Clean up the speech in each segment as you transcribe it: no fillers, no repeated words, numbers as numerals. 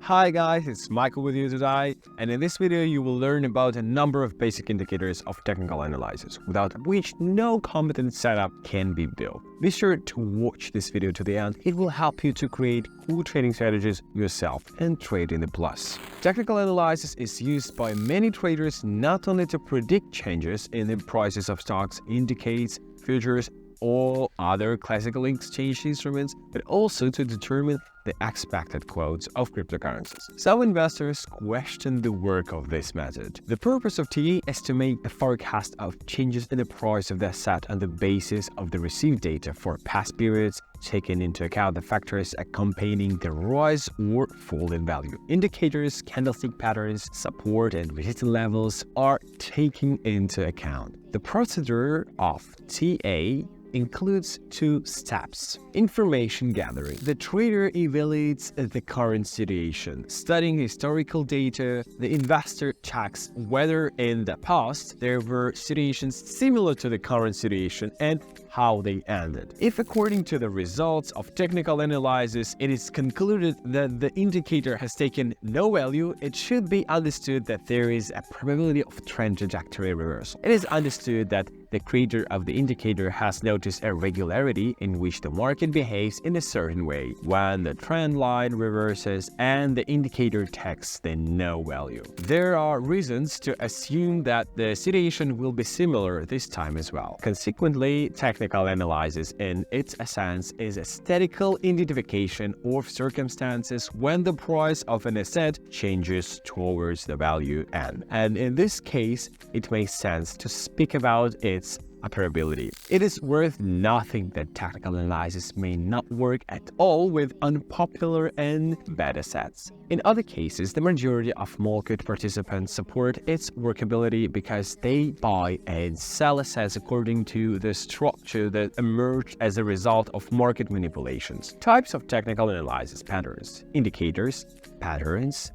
Hi guys, it's Michael with you today, and in this video you will learn about a number of basic indicators of technical analysis, without which no competent setup can be built. Be sure to watch this video to the end. It will help you to create cool trading strategies yourself and trade in the plus. Technical analysis is used by many traders not only to predict changes in the prices of stocks, indices, futures, or other classical exchange instruments, but also to determine the expected quotes of cryptocurrencies. Some investors question the work of this method. The purpose of TE is to make a forecast of changes in the price of the asset on the basis of the received data for past periods, taking into account the factors accompanying the rise or fall in value. Indicators, candlestick patterns, support and resistance levels are taken into account. The procedure of TA includes two steps. Information gathering. The trader evaluates the current situation. Studying historical data, the investor checks whether in the past there were situations similar to the current situation and how they ended. If according to the results of technical analysis, it is concluded that the indicator has taken no value, it should be understood that there is a probability of trend trajectory reversal. It is understood that the creator of the indicator has noticed a regularity in which the market behaves in a certain way when the trend line reverses and the indicator takes the no value. There are reasons to assume that the situation will be similar this time as well. Consequently, technical analysis in its essence is a statistical identification of circumstances when the price of an asset changes towards the value n. And in this case, it makes sense to speak about its operability. It is worth noting that technical analysis may not work at all with unpopular and bad assets. In other cases, the majority of market participants support its workability because they buy and sell assets according to the structure that emerged as a result of market manipulations. Types of technical analysis: patterns, indicators, patterns,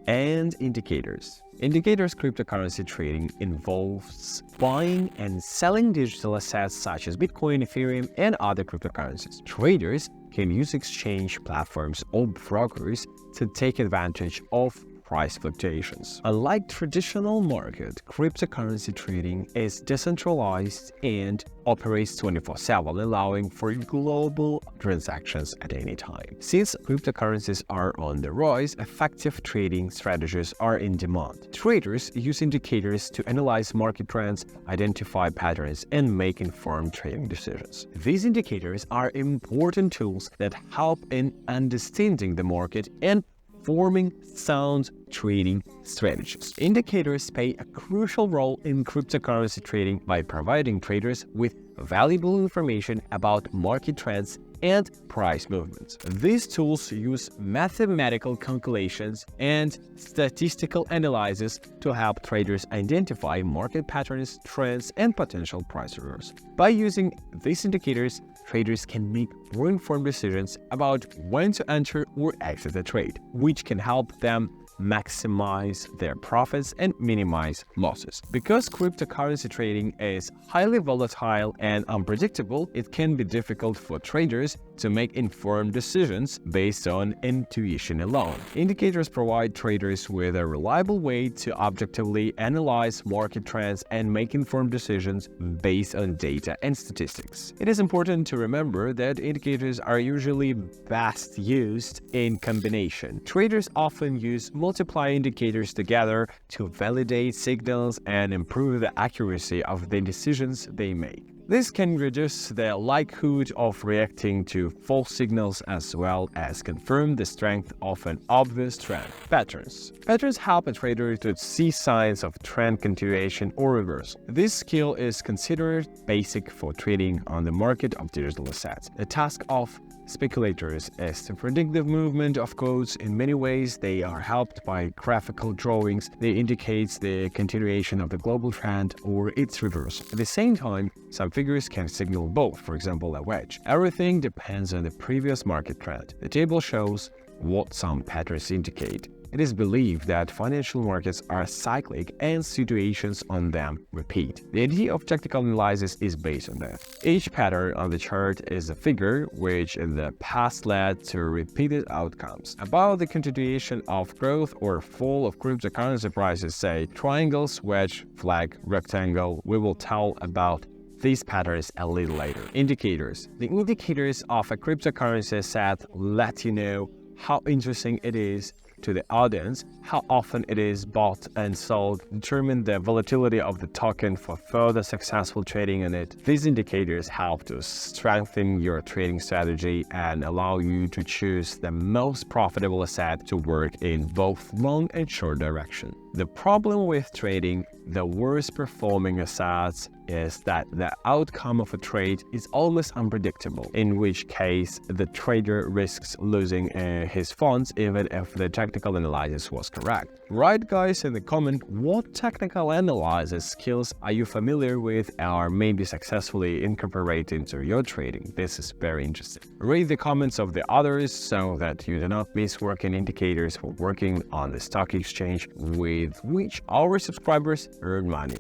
and indicators. Indicators cryptocurrency trading involves buying and selling digital assets such as Bitcoin, Ethereum, and other cryptocurrencies. Traders can use exchange platforms or brokers to take advantage of price fluctuations. Unlike traditional market, cryptocurrency trading is decentralized and operates 24/7, allowing for global transactions at any time. Since cryptocurrencies are on the rise, effective trading strategies are in demand. Traders use indicators to analyze market trends, identify patterns, and make informed trading decisions. These indicators are important tools that help in understanding the market and forming sound trading strategies. Indicators play a crucial role in cryptocurrency trading by providing traders with valuable information about market trends and price movements. These tools use mathematical calculations and statistical analysis to help traders identify market patterns, trends, and potential price reversals. By using these indicators, traders can make more informed decisions about when to enter or exit a trade, which can help them maximize their profits and minimize losses. Because cryptocurrency trading is highly volatile and unpredictable, it can be difficult for traders to make informed decisions based on intuition alone. Indicators provide traders with a reliable way to objectively analyze market trends and make informed decisions based on data and statistics. It is important to remember that indicators are usually best used in combination. Traders often use multiply indicators together to validate signals and improve the accuracy of the decisions they make. This can reduce the likelihood of reacting to false signals as well as confirm the strength of an obvious trend. Patterns. Patterns help a trader to see signs of trend continuation or reversal. This skill is considered basic for trading on the market of digital assets. The task of speculators is to predict the movement of quotes. In many ways, they are helped by graphical drawings that indicates the continuation of the global trend or its reversal. At the same time, some figures can signal both, for example, a wedge. Everything depends on the previous market trend. The table shows what some patterns indicate It is believed that financial markets are cyclic and situations on them repeat. The idea of technical analysis is based on that. Each pattern on the chart is a figure which in the past led to repeated outcomes. About the continuation of growth or fall of cryptocurrency prices, say triangles, wedge, flag, rectangle, we will tell about these patterns a little later. Indicators. The indicators of a cryptocurrency set let you know how interesting it is to the audience, how often it is bought and sold, determine the volatility of the token for further successful trading in it. These indicators help to strengthen your trading strategy and allow you to choose the most profitable asset to work in both long and short direction. The problem with trading the worst performing assets is that the outcome of a trade is almost unpredictable, in which case the trader risks losing his funds even if the technical analysis was correct. Write guys in the comment what technical analysis skills are you familiar with or maybe successfully incorporate into your trading. This is very interesting. Read the comments of the others so that you do not miss working indicators for working on the stock exchange with which our subscribers earn money.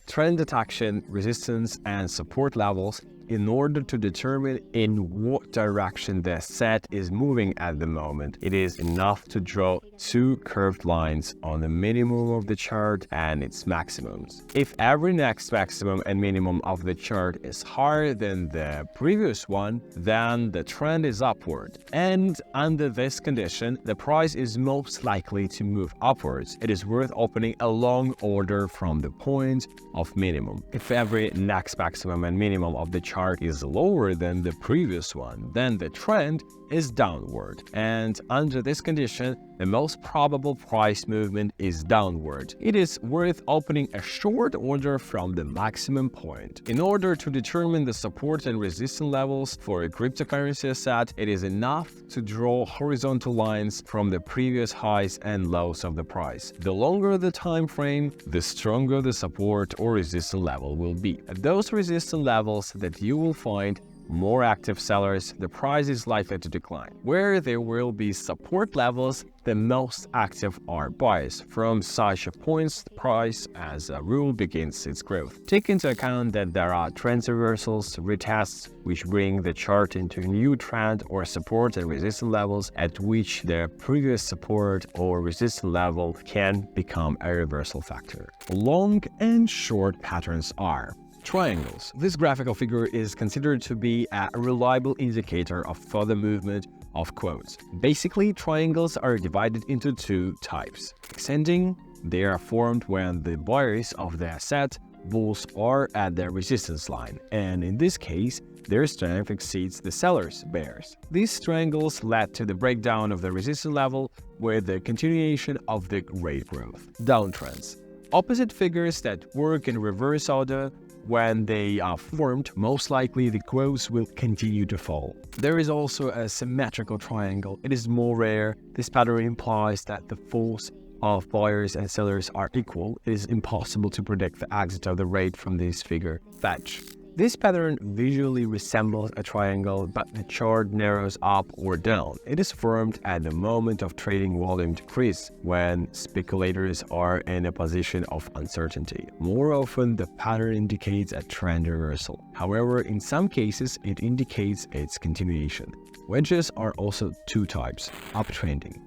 Trend detection, resistance, and support levels in order to determine in what direction the asset is moving at the moment. It is enough to draw two curved lines on the minimum of the chart and its maximums. If every next maximum and minimum of the chart is higher than the previous one, then the trend is upward. And under this condition, the price is most likely to move upwards. It is worth opening a long order from the point of minimum. If every next maximum and minimum of the chart is lower than the previous one, then the trend is downward. And under this condition, the most probable price movement is downward. It is worth opening a short order from the maximum point. In order to determine the support and resistance levels for a cryptocurrency asset, it is enough to draw horizontal lines from the previous highs and lows of the price. The longer the time frame, the stronger the support or resistance level will be. At those resistance levels that you will find more active sellers, the price is likely to decline. Where there will be support levels, the most active are buyers. From such a point, the price, as a rule, begins its growth. Take into account that there are trend reversals, retests, which bring the chart into a new trend, or support and resistance levels at which the previous support or resistance level can become a reversal factor. Long and short patterns are triangles. This graphical figure is considered to be a reliable indicator of further movement of quotes. Basically, triangles are divided into two types. Ascending, they are formed when the buyers of the asset, bulls, are at the resistance line, and in this case, their strength exceeds the seller's, bears. These triangles led to the breakdown of the resistance level with the continuation of the rate growth. Downtrends. Opposite figures that work in reverse order. When they are formed, most likely the quotes will continue to fall. There is also a symmetrical triangle. It is more rare. This pattern implies that the force of buyers and sellers are equal. It is impossible to predict the exit of the rate from this figure. Fetch. This pattern visually resembles a triangle, but the chart narrows up or down. It is formed at the moment of trading volume decrease, when speculators are in a position of uncertainty. More often, the pattern indicates a trend reversal. However, in some cases, it indicates its continuation. Wedges are also two types. Uptrending.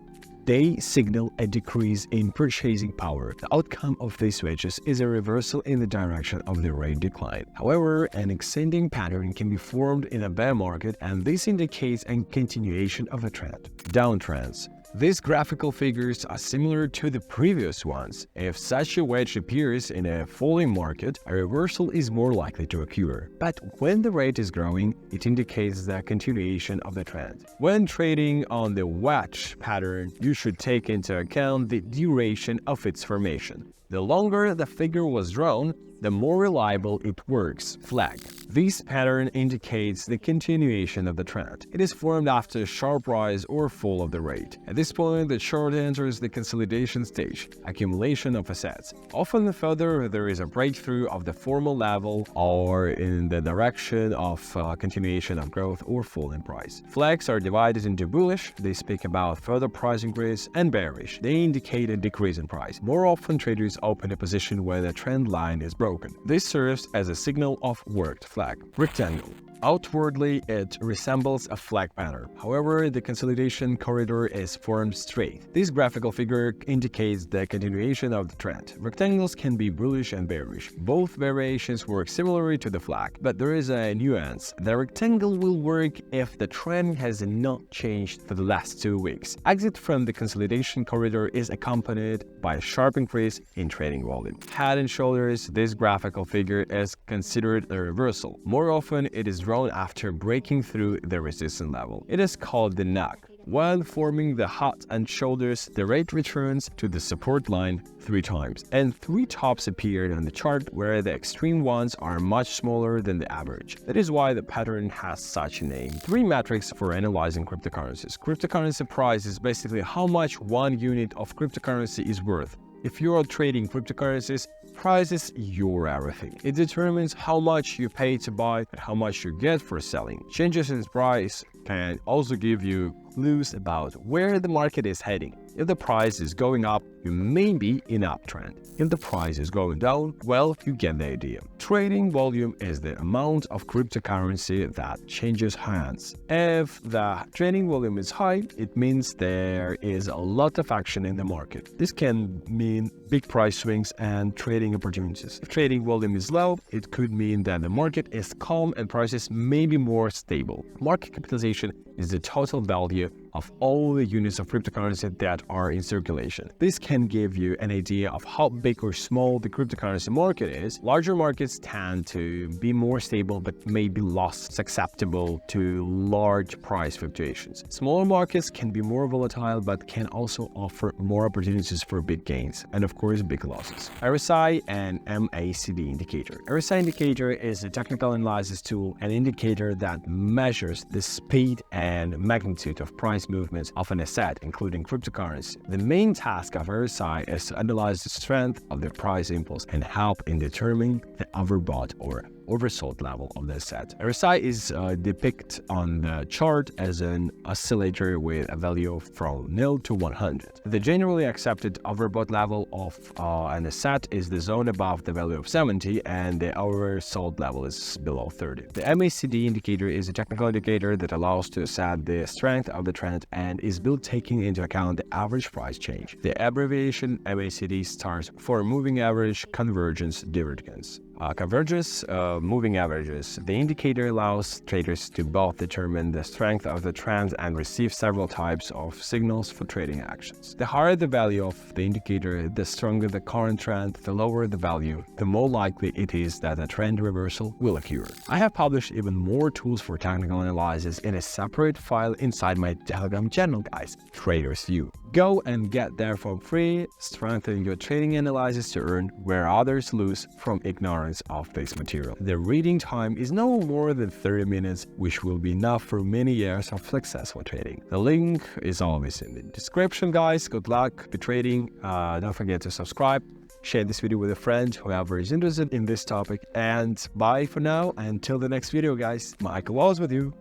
They signal a decrease in purchasing power. The outcome of these wedges is a reversal in the direction of the rate decline. However, an extending pattern can be formed in a bear market, and this indicates a continuation of a trend. Downtrends. These graphical figures are similar to the previous ones. If such a wedge appears in a falling market, a reversal is more likely to occur. But when the rate is growing, it indicates the continuation of the trend. When trading on the wedge pattern, you should take into account the duration of its formation. The longer the figure was drawn, the more reliable it works. Flag. This pattern indicates the continuation of the trend. It is formed after a sharp rise or fall of the rate. At this point, the chart enters the consolidation stage, accumulation of assets. Often further, there is a breakthrough of the formal level or in the direction of continuation of growth or fall in price. Flags are divided into bullish, they speak about further price increase, and bearish, they indicate a decrease in price. More often, traders open a position where the trend line is broken. This serves as a signal of worked flag. Rectangle. Outwardly, it resembles a flag pattern. However, the consolidation corridor is formed straight. This graphical figure indicates the continuation of the trend. Rectangles can be bullish and bearish. Both variations work similarly to the flag, but there is a nuance. The rectangle will work if the trend has not changed for the last 2 weeks. Exit from the consolidation corridor is accompanied by a sharp increase in trading volume. Head and shoulders, this graphical figure is considered a reversal. More often, it is drawn after breaking through the resistance level. It is called the knock. While forming the head and shoulders, the rate returns to the support line 3 times, and 3 tops appeared on the chart where the extreme ones are much smaller than the average. That is why the pattern has such a name. 3 metrics for analyzing cryptocurrencies. Cryptocurrency price is basically how much one unit of cryptocurrency is worth. If you are trading cryptocurrencies, price is your everything. It determines how much you pay to buy and how much you get for selling. Changes in price can also give you clues about where the market is heading. If the price is going up, you may be in uptrend. If the price is going down, well, you get the idea. Trading volume is the amount of cryptocurrency that changes hands. If the trading volume is high, it means there is a lot of action in the market. This can mean big price swings and trading opportunities. If trading volume is low, it could mean that the market is calm and prices may be more stable. Market capitalization is the total value of all the units of cryptocurrency that are in circulation. This can give you an idea of how big or small the cryptocurrency market is. Larger markets tend to be more stable but may be less susceptible to large price fluctuations. Smaller markets can be more volatile but can also offer more opportunities for big gains and of course big losses. RSI and MACD indicator. RSI indicator is a technical analysis tool, an indicator that measures the speed and magnitude of price movements of an asset, including cryptocurrency. The main task of RSI is to analyze the strength of the price impulse and help in determining the overbought or oversold level of the asset. RSI is depicted on the chart as an oscillator with a value from 0 to 100. The generally accepted overbought level of an asset is the zone above the value of 70 and the oversold level is below 30. The MACD indicator is a technical indicator that allows to assess the strength of the trend and is built taking into account the average price change. The abbreviation MACD stands for moving average convergence divergence. Convergence, moving averages. The indicator allows traders to both determine the strength of the trend and receive several types of signals for trading actions. The higher the value of the indicator, the stronger the current trend, the lower the value, the more likely it is that a trend reversal will occur. I have published even more tools for technical analysis in a separate file inside my Telegram channel, guys, Traders View. Go and get there for free, strengthen your trading analysis to earn where others lose from ignorance of this material. The reading time is no more than 30 minutes, which will be enough for many years of successful trading. The link is always in the description, guys. Good luck with trading. Don't forget to subscribe, share this video with a friend, whoever is interested in this topic, and bye for now until the next video, guys. Michael was with you.